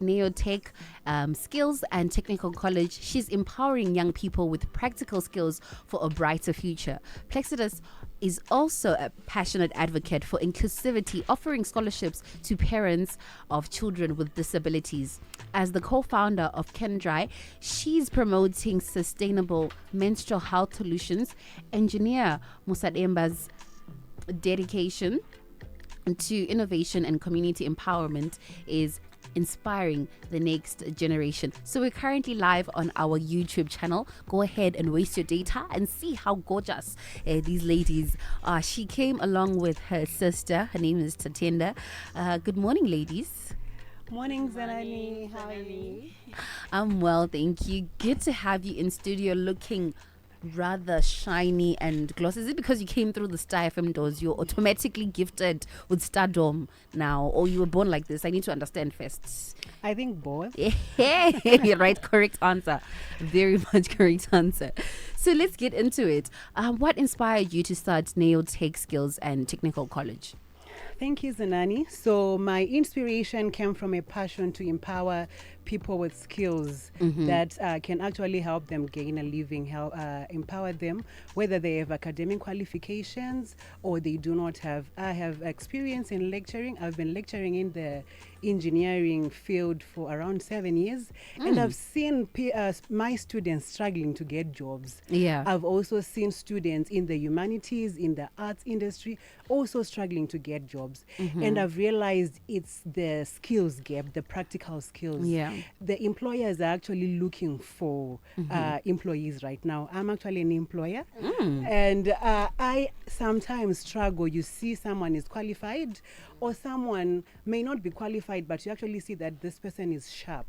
Neotech Skills and Technical College. She's empowering young people with practical skills for a brighter future. Plexidus is also a passionate advocate for inclusivity, offering scholarships to parents of children with disabilities. As the co-founder of Kendrai, she's promoting sustainable menstrual health solutions. Engineer Musademba's dedication to innovation and community empowerment is inspiring the next generation. So we're currently live on our YouTube channel. Go ahead and waste your data and see how gorgeous these ladies are. She came along with her sister. Her name is Tatenda. Good morning, ladies. Morning, Zanani. How are you? I'm well, thank you. Good to have you in studio, looking rather shiny and glossy. Is it because you came through the Star FM doors? You're automatically gifted with stardom now, or you were born like this? I need to understand first. I think both. You're right. Correct answer. Very much correct answer. So let's get into it. What inspired you to start Neotech Skills and Technical College? Thank you, Zanani. So my inspiration came from a passion to empower people with skills that can actually help them gain a living, empower them, whether they have academic qualifications or they do not have. I have experience in lecturing. I've been lecturing in the engineering field for around 7 years, and I've seen my students struggling to get jobs. Yeah. I've also seen students in the humanities, in the arts industry, also struggling to get jobs. And I've realized it's the skills gap, the practical skills. Yeah. The employers are actually looking for employees right now. I'm actually an employer, and I sometimes struggle. You see someone is qualified or someone may not be qualified, but you actually see that this person is sharp,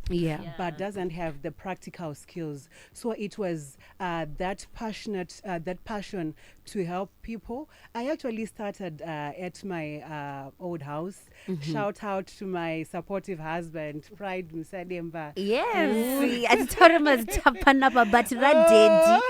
but doesn't have the practical skills. So it was that passion to help people. I actually started at my old house. Shout out to my supportive husband, Pride Musademba. Yes. I told him as tapanapa, but radedi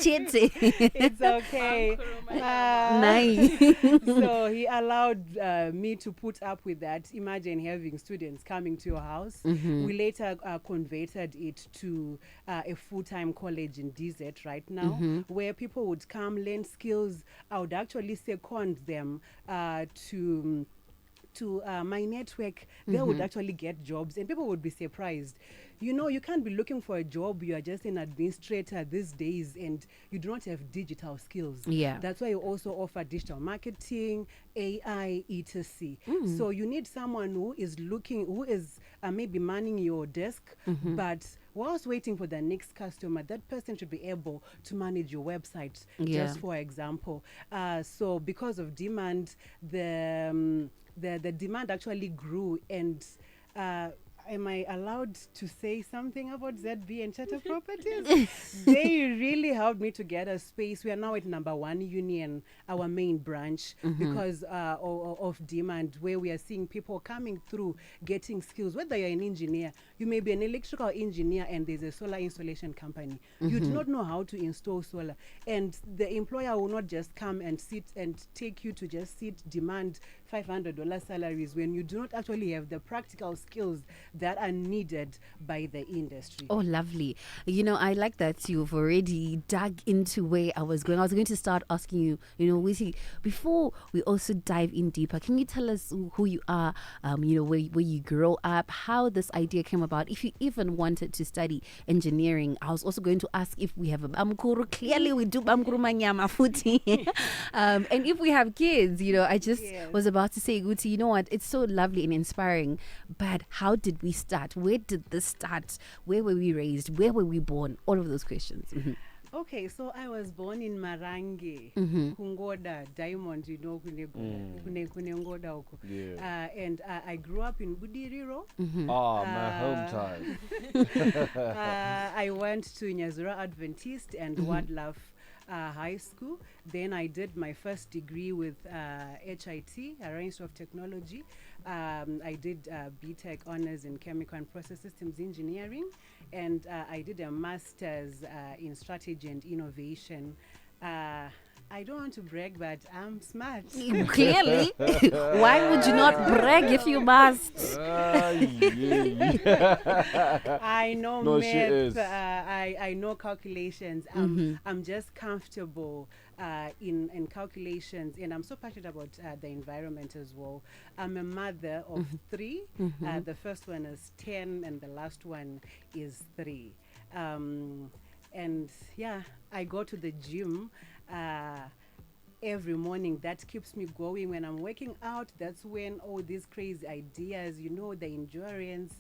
chete. It's okay. Nice. So he allowed me to put up with that. Imagine having students coming to your house. We later converted it to a full-time college in DZ right now, where people would come, learn skills. I would actually second them to my network. They would actually get jobs, and people would be surprised. You know, you can't be looking for a job. You are just an administrator these days, and you do not have digital skills. Yeah. That's why you also offer digital marketing, AI, etc. So you need someone who is maybe manning your desk, but whilst waiting for the next customer, that person should be able to manage your website, just for example. So because of demand, the demand actually grew, and am I allowed to say something about ZB and Charter Properties? They really helped me to get a space. We are now at number 1 Union, our main branch, because of demand, where we are seeing people coming through, getting skills. Whether you're an engineer, you may be an electrical engineer and there's a solar installation company. You do not know how to install solar. And the employer will not just come and sit and take you to just sit, demand $500 salaries when you do not actually have the practical skills that are needed by the industry. Oh, lovely. You know, I like that you've already dug into where I was going. I was going to start asking you, before we also dive in deeper, can you tell us who you are, where you grow up, how this idea came about, if you even wanted to study engineering? I was also going to ask if we have a bamkuru. Clearly we do bamkuru manyama futi. And if we have kids, I just was about to say, Guti, you know what? It's so lovely and inspiring. But how did we start? Where did this start? Where were we raised? Where were we born? All of those questions. Okay, so I was born in Marange, Kungoda, Diamond, kune Ngoda huko. And I grew up in Budiriro. My hometown. I went to Nyazura Adventist and Wildlife High School. Then I did my first degree with HIT, Arranged of Technology. I did BTech honors in Chemical and Process Systems Engineering, and I did a master's in Strategy and Innovation. I don't want to brag, but I'm smart. Clearly. Why would you not brag if you must? I know No, she is. math. I know calculations. I'm just comfortable in calculations, and I'm so passionate about the environment as well. I'm a mother of three. The first one is 10, and the last one is 3. And yeah, I go to the gym every morning. That keeps me going. When I'm working out, that's when all these crazy ideas, the endurance.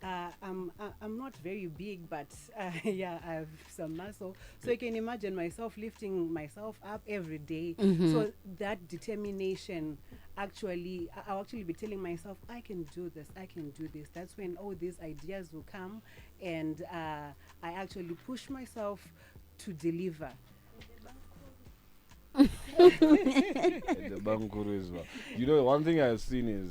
I'm not very big, but yeah, I have some muscle. So you can imagine myself lifting myself up every day. So that determination, I'll actually be telling myself, I can do this, I can do this. That's when all these ideas will come, and I actually push myself to deliver. The Bangkuru as well. One thing I've seen is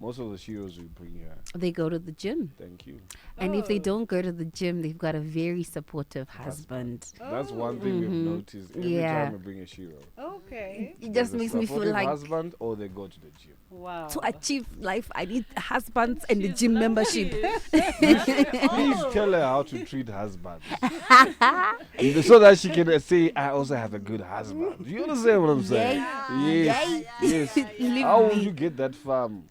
most of the Sheroes we bring here. They go to the gym. Thank you. And if they don't go to the gym, they've got a very supportive husband. That's one thing we've noticed every time we bring a Shero. Okay. It just makes me feel like husband, or they go to the gym. Wow. to achieve life, I need husbands and the gym membership. Please tell her how to treat husbands. So that she can say, I also have a good husband. Do you understand what I'm saying? Yes. How would you get that farm?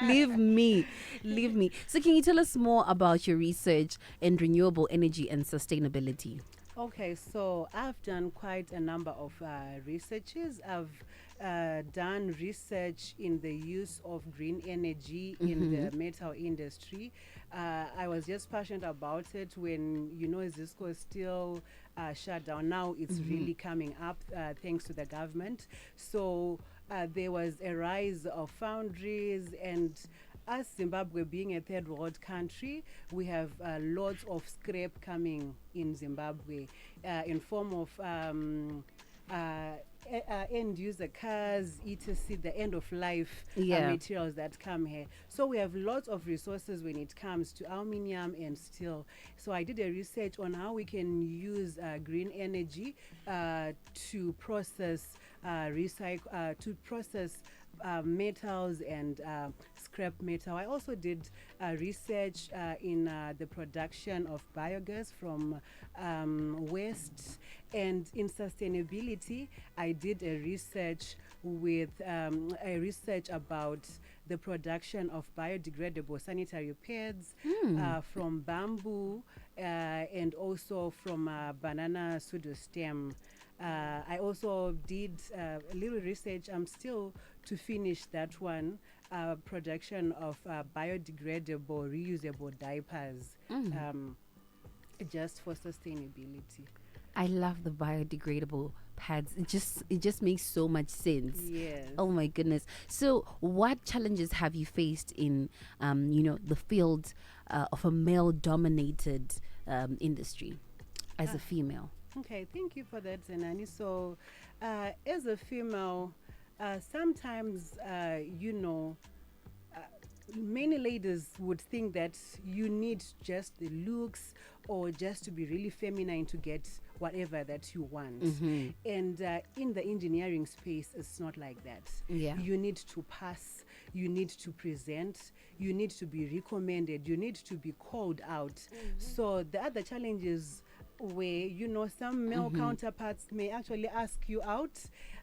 Leave me. So can you tell us more about your research in renewable energy and sustainability? Okay, so I've done quite a number of researches. I've done research in the use of green energy in the metal industry. I was just passionate about it when, Zisco is still shut down. Now it's really coming up thanks to the government. So there was a rise of foundries, and us, Zimbabwe being a third world country, we have lots of scrap coming in Zimbabwe in form of end user cars, etc., the end of life materials that come here. So we have lots of resources when it comes to aluminium and steel. So I did a research on how we can use green energy to process metals and scrap metal. I also did research in the production of biogas from waste, and in sustainability, I did a research about the production of biodegradable sanitary pads from bamboo and also from banana pseudostem. I also did a little research. I'm still to finish that one, production of biodegradable, reusable diapers, just for sustainability. I love the biodegradable pads. It just makes so much sense. Yes. Oh my goodness. So what challenges have you faced in the field of a male dominated industry as a female? Okay, thank you for that, Zenani. So as a female, sometimes many ladies would think that you need just the looks or just to be really feminine to get whatever that you want. And in the engineering space, it's not like that. Yeah. You need to pass, you need to present, you need to be recommended, you need to be called out. So the other challenge is where some male counterparts may actually ask you out.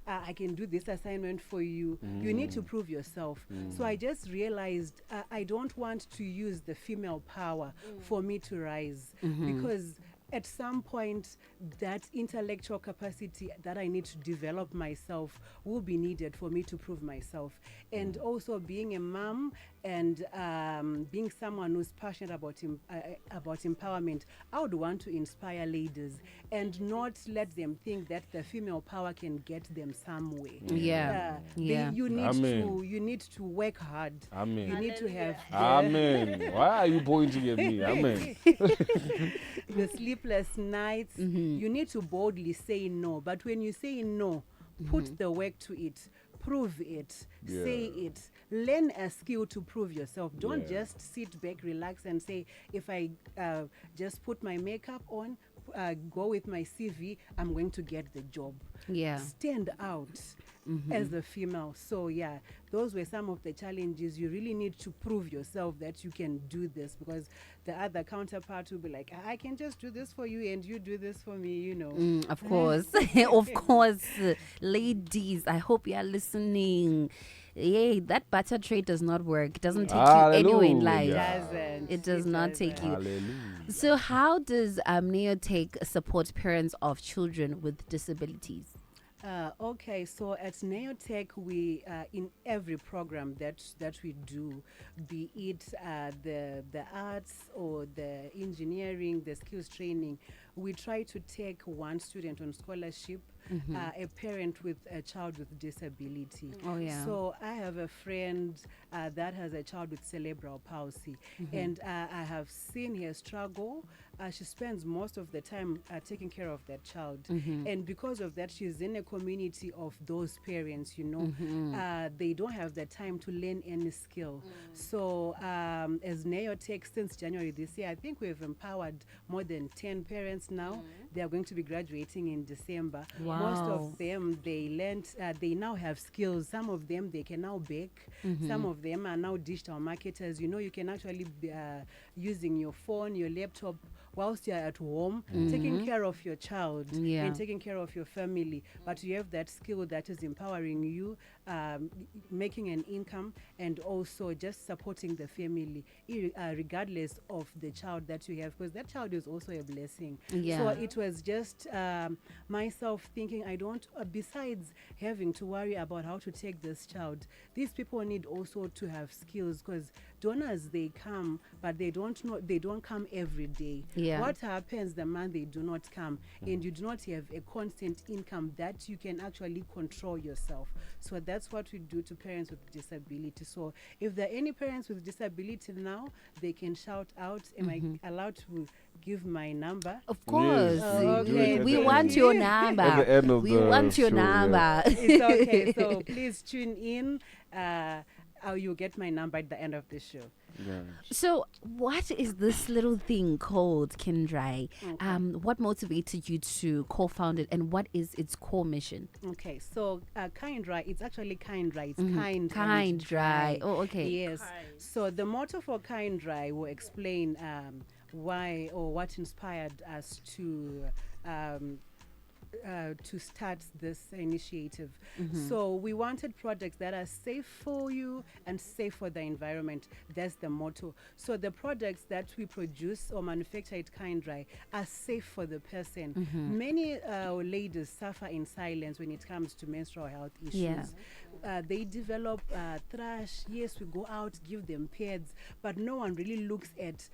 I can do this assignment for you. You need to prove yourself. So I just realized I don't want to use the female power for me to rise, because at some point that intellectual capacity that I need to develop myself will be needed for me to prove myself. And also being a mom and being someone who's passionate about empowerment, I would want to inspire ladies and not let them think that the female power can get them somewhere. You need to work hard. Amen. You need to have Amen. Why are you pointing at me? Amen. the sleepless nights. You need to boldly say no. But when you say no, put the work to it. Prove it. Say it. Learn a skill to prove yourself. Don't just sit back, relax, and say, if I just put my makeup on, go with my CV, I'm going to get the job. Yeah. Stand out as a female. So yeah, those were some of the challenges. You really need to prove yourself that you can do this, because the other counterpart will be like, I can just do this for you and you do this for me, you know. Of course. Of course. Ladies, I hope you are listening. Yay, that butter trade does not work. It doesn't take you anywhere in life. It does not take you. Hallelujah. So how does Neotech support parents of children with disabilities? Okay, so at Neotech, we in every program that we do, be it the arts or the engineering, the skills training, we try to take one student on scholarship, a parent with a child with disability. Oh, yeah. So I have a friend that has a child with cerebral palsy, and I have seen her struggle. She spends most of the time taking care of that child, and because of that, she's in a community of those parents. You know, they don't have the time to learn any skill. So as Neotech, since January this year, I think we've empowered more than 10 parents now. They are going to be graduating in December. Wow. Most of them, they learned, they now have skills. Some of them, they can now bake. Some of them are now digital marketers. You know, you can actually be using your phone, your laptop, whilst you're at home, taking care of your child and taking care of your family. But you have that skill that is empowering you, making an income, and also just supporting the family, regardless of the child that you have, because that child is also a blessing. Yeah. So it was just myself thinking, I don't, besides having to worry about how to take this child, these people need also to have skills, because donors, they come, but they don't come every day. Yeah. What happens the month they do not come, and you do not have a constant income that you can actually control yourself? So that's what we do to parents with disability. So if there are any parents with disability now, they can shout out. Am I allowed to give my number? Of course. Yes, Okay. We want your number. At the end of We the want your show, number. It's okay. So please tune in. You'll get my number at the end of the show. Yeah. So, what is this little thing called Kindrai? What motivated you to co-found it, and what is its core mission? Okay, so Kindrai, it's actually Kindrai. It's kind Kind dry. dry. Oh, okay. Yes. So the motto for Kindrai will explain why or what inspired us to start this initiative. So we wanted products that are safe for you and safe for the environment. That's the motto. So the products that we produce or manufacture at Kindrai are safe for the person. Many ladies suffer in silence when it comes to menstrual health issues. Yeah. They develop thrush. Yes, we go out, give them pads, but no one really looks at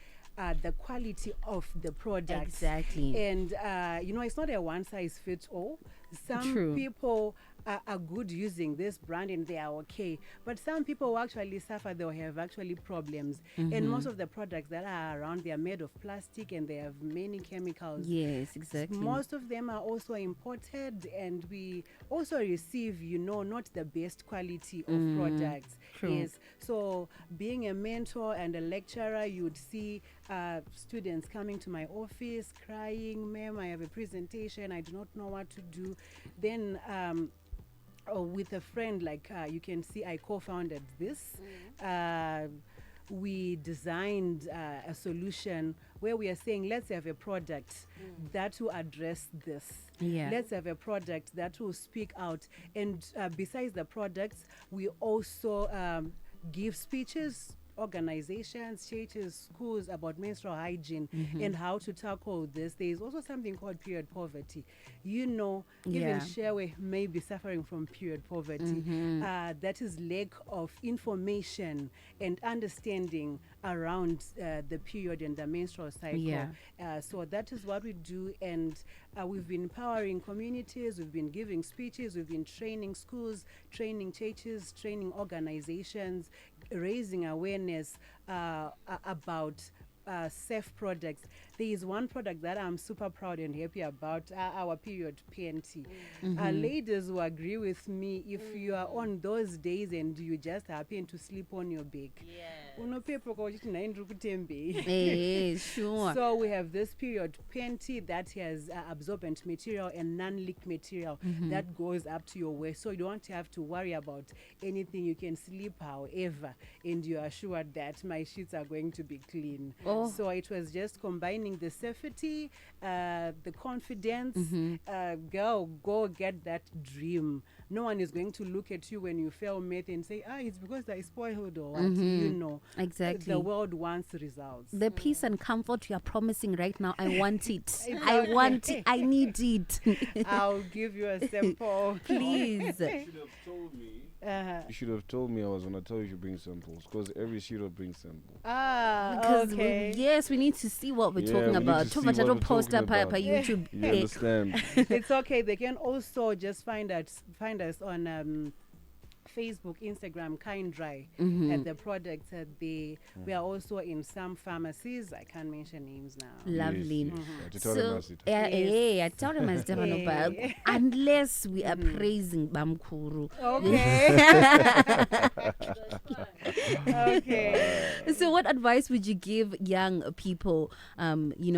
the quality of the product. Exactly. And, it's not a one size fits all. Some True. people are good using this brand and they are okay. But some people who actually suffer, they'll have actually problems. And most of the products that are around, they are made of plastic and they have many chemicals. Yes, exactly. Most of them are also imported, and we also receive, not the best quality of products. True. Yes. So being a mentor and a lecturer, you'd see students coming to my office crying, ma'am, I have a presentation, I do not know what to do. Then with a friend, like you can see, I co-founded this. We designed a solution where we are saying, let's have a product that will address this. Yeah. Let's have a product that will speak out. And besides the products, we also give speeches, organizations, churches, schools about menstrual hygiene and how to tackle this. There is also something called period poverty. Even Sheroes may be suffering from period poverty. That is lack of information and understanding around the period and the menstrual cycle. Yeah. So that is what we do, and we've been empowering communities, we've been giving speeches, we've been training schools, training churches, training organizations, raising awareness about safe products. There is one product that I'm super proud and happy about, our period PNT. Ladies will agree with me, if you are on those days and you just happen to sleep on your back, unopepuka uchiti nhai ndiri kutembei. Sure. So we have this period panty that has absorbent material and non-leak material that goes up to your waist. So you don't have to worry about anything. You can sleep however, and you are sure that my sheets are going to be clean. Oh. So it was just combining the safety, the confidence. Girl, go get that dream. No one is going to look at you when you fail math and say, it's because I spoiled or what. You know. Exactly. The world wants results. The peace and comfort you are promising right now, I want it. I okay. want it. I need it. I'll give you a sample. Please. You should have told me. You should have told me I was gonna tell you to bring samples, because every sheet brings samples. Because okay. yes, we need to see what we're Yeah, talking we need about. to see Too much I what don't we're post talking up on about. YouTube. You understand? It's okay. They can also just find us on Facebook, Instagram, Kind Dry, and the products that we are also in some pharmacies. I can't mention names now. Lovely. Yes. So, I told him as unless we are praising Bamkuru. Okay. Okay. So what advice would you give young people,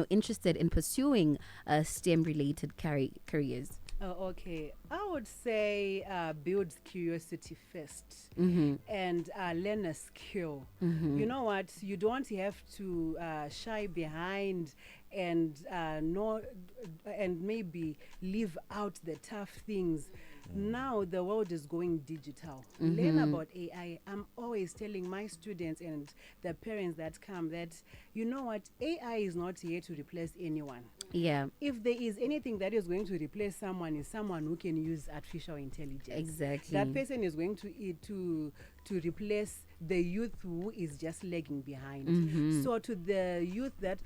interested in pursuing STEM-related careers? Oh, okay. I would say build curiosity first and learn a skill. You know what? You don't have to shy behind and and maybe leave out the tough things. Now the world is going digital. Learn about AI. I'm always telling my students and the parents that come that, you know what, AI is not here to replace anyone. Yeah. If there is anything that is going to replace someone, is someone who can use artificial intelligence. Exactly. That person is going to replace the youth who is just lagging behind. So to the youth that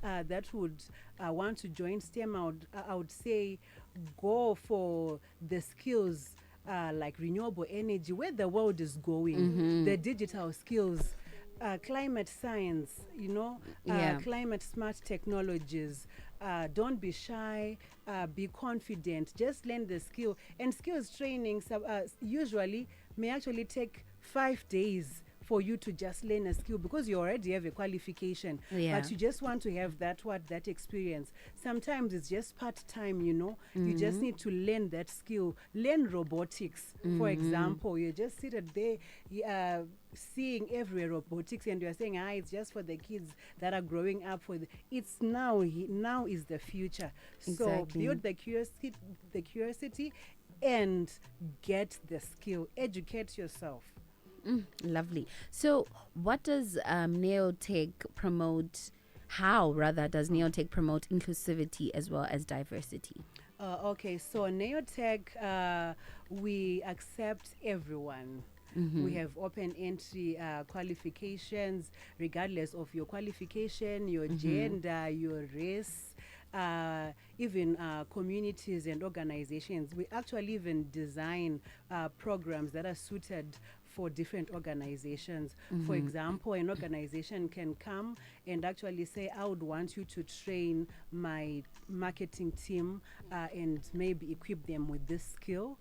would want to join STEM, I would say go for the skills like renewable energy, where the world is going, the digital skills, climate science, climate smart technologies. Don't be shy, be confident, just learn the skill. And skills training usually may actually take 5 days for you to just learn a skill, because you already have a qualification, but you just want to have that experience. Sometimes it's just part-time, you just need to learn that skill. Learn robotics, for example. You just sit there seeing every robotics and you're saying, it's just for the kids that are growing up. It's now is the future. So build the curiosity and get the skill. Educate yourself. Lovely. So what does Neotech promote? How, rather, does Neotech promote inclusivity as well as diversity? Okay, so Neotech, we accept everyone. We have open entry qualifications, regardless of your qualification, your gender, your race, even communities and organizations. We actually even design programs that are suited for different organizations. For example, an organization can come and actually say, I would want you to train my marketing team and maybe equip them with this skill.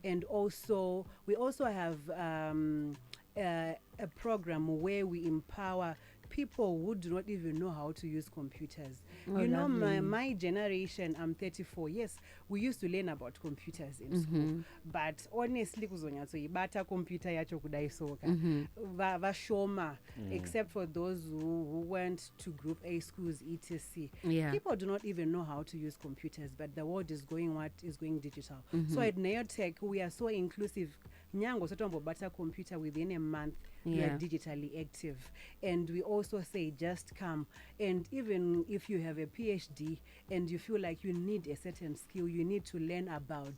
And also, we also have a program where we empower people who do not even know how to use computers. My generation, I'm 34. Yes, we used to learn about computers in school, but honestly, kuzonyatsoibata computer yacho kudaisoka vashoma, except for those who went to Group A schools, etc. People do not even know how to use computers, but the world is going digital. So at Neotech, we are so inclusive. Nyango sotombobata computer within a month. You are digitally active, and we also say just come. And even if you have a PhD and you feel like you need a certain skill, you need to learn about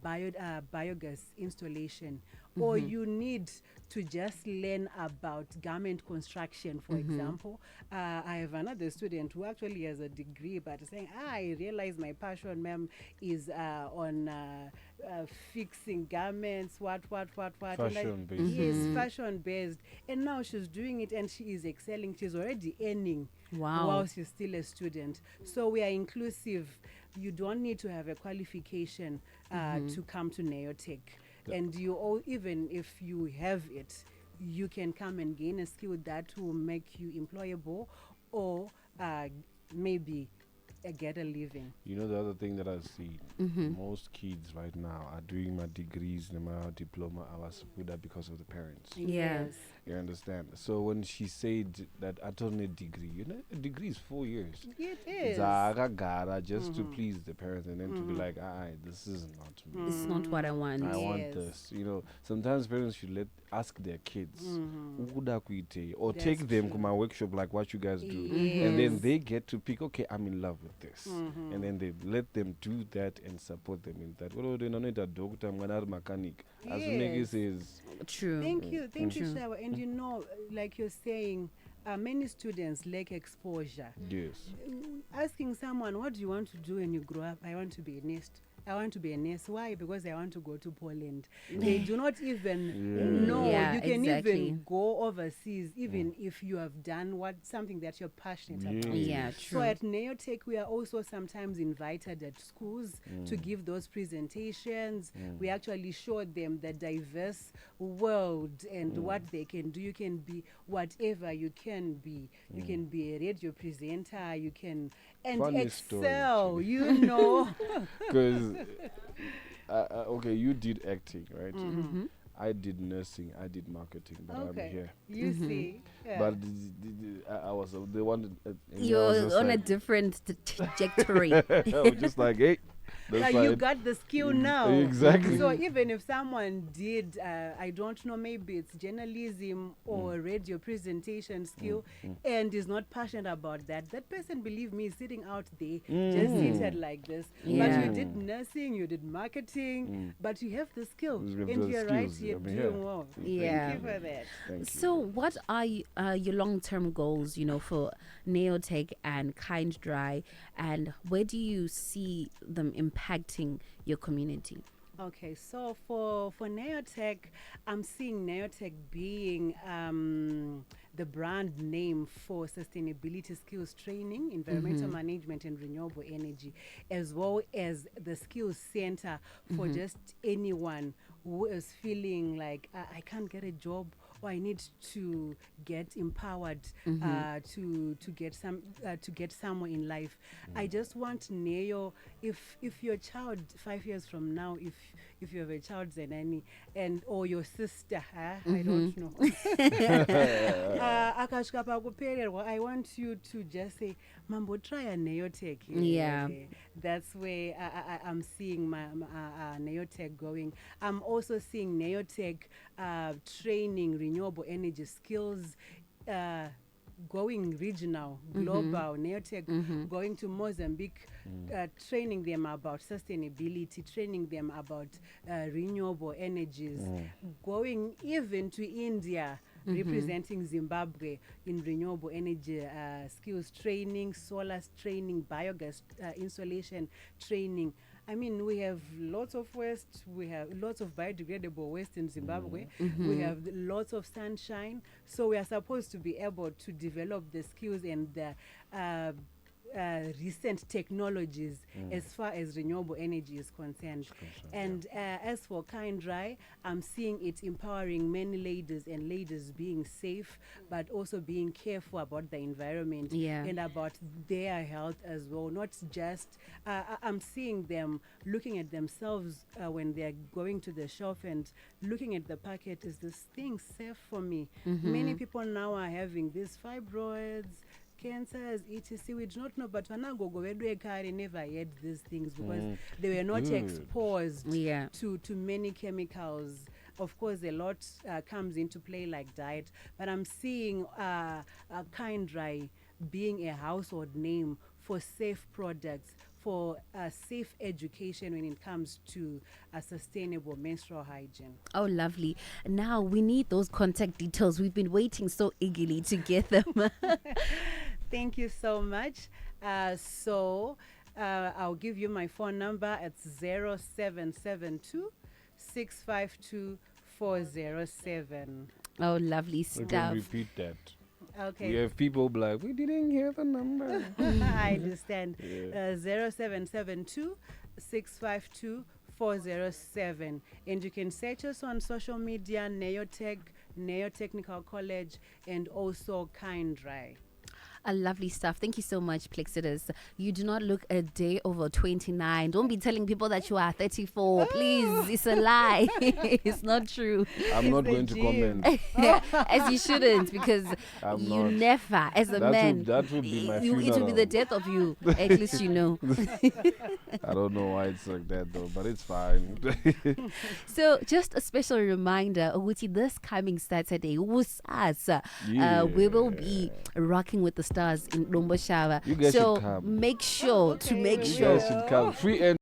biogas installation, or you need to just learn about garment construction, for example. I have another student who actually has a degree, but saying, I realize my passion, ma'am, is on fixing garments, what. Fashion based. Yes, fashion based. And now she's doing it and she is excelling. She's already earning while she's still a student. So we are inclusive. You don't need to have a qualification to come to Neotech. And even if you have it, you can come and gain a skill that will make you employable, or maybe get a living. You know, the other thing that I see, most kids right now are doing my degrees, no matter diploma, I was with that because of the parents. Yeah. Yes. You understand? So when she said that I don't need a degree, you know, a degree is 4 years. It is. Zagagara, just to please the parents, and then to be like, this is not me. It's not what I want. I want Yes. this. You know, sometimes parents should ask their kids, "Ukuda kuite," or That's take them to true. my workshop like what you guys do, Yes. and then they get to pick. Okay, I'm in love with this, and then they let them do that and support them in that. Well, they don't need a doctor, I'm gonna mechanic. As Maggie Yes. says, True. Thank you, True. Sheroes. And you know, like you're saying, many students lack exposure. yes, Asking someone, what do you want to do when you grow up? I want to be a nurse. I want to be a nurse. Why? Because I want to go to Poland. They do not even know. Yeah, You can exactly. even go overseas, even if you have done something that you're passionate about. Yeah, So true. at Neotech, we are also sometimes invited at schools to give those presentations. We actually show them the diverse world and what they can do. You can be whatever you can be. You can be a radio presenter. You can Funny story, excel. actually. You know. because okay, you did acting, right? I did nursing, I did marketing, but I'm here. You see. Yeah. But I was the one. You're on a different trajectory. I was just like, hey, that's you fine. got the skill now. Exactly. So even if someone did, I don't know, maybe it's journalism or radio presentation skill, and is not passionate about that, that person, believe me, is sitting out there, just seated like this. Yeah. But you did nursing, you did marketing, but you have the skill, You have and the you're right, skills. you're I mean, doing yeah. well. Yeah. Thank you for that. Thank you. So, what are your long-term goals, for Neotech and Kind Dry, and where do you see them impacting your community? Okay, so for Neotech, I'm seeing Neotech being the brand name for sustainability skills training, environmental management, and renewable energy, as well as the skills center for just anyone who is feeling like I can't get a job, or I need to get empowered to get somewhere in life. I just want Neo, if your child 5 years from now, if you have a child Zenani or your sister, I don't know. Akashka pakupererwa, I want you to just say, Mambo, try a Neotech. Yeah. That's where I'm seeing my Neotech going. I'm also seeing Neotech training renewable energy skills, going regional, global. Neotech going to Mozambique, training them about sustainability, training them about renewable energies, going even to India, representing Zimbabwe in renewable energy skills training, solar training, biogas installation training. I mean, we have lots of waste. We have lots of biodegradable waste in Zimbabwe. We have lots of sunshine. So we are supposed to be able to develop the skills and the recent technologies as far as renewable energy is concerned. And as for Kind Dry, I'm seeing it empowering many ladies and ladies being safe, but also being careful about the environment and about their health as well. Not just, I'm seeing them looking at themselves when they're going to the shelf and looking at the packet, is this thing safe for me? Many people now are having these fibroids, cancers, etc. We do not know, but Wanagogo never had these things because they were not exposed to many chemicals. Of course, a lot comes into play like diet, but I'm seeing Kind Dry being a household name for safe products, for safe education when it comes to sustainable menstrual hygiene. Oh, lovely. Now we need those contact details. We've been waiting so eagerly to get them. Thank you so much. I'll give you my phone number. It's 0772 652 407. Oh, lovely We can stuff. repeat that. Okay. We have people be like, we didn't hear the number. I understand. 0772 652 407. And you can search us on social media, Neotech, Neotechnical College, and also Kindrai. Lovely stuff. Thank you so much, Plexidus. You do not look a day over 29. Don't be telling people that you are 34. Please, it's a lie. It's not true. I'm not going to comment. As you shouldn't, because you never, as a man, that would be my it will be funeral. the death of you. At least you know. I don't know why it's like that though, but it's fine. So, just a special reminder, Ukuthi, this coming Saturday, we will be rocking with the stars in Lombo Shava. You guys So should come. make sure to make You sure. guys should come. Free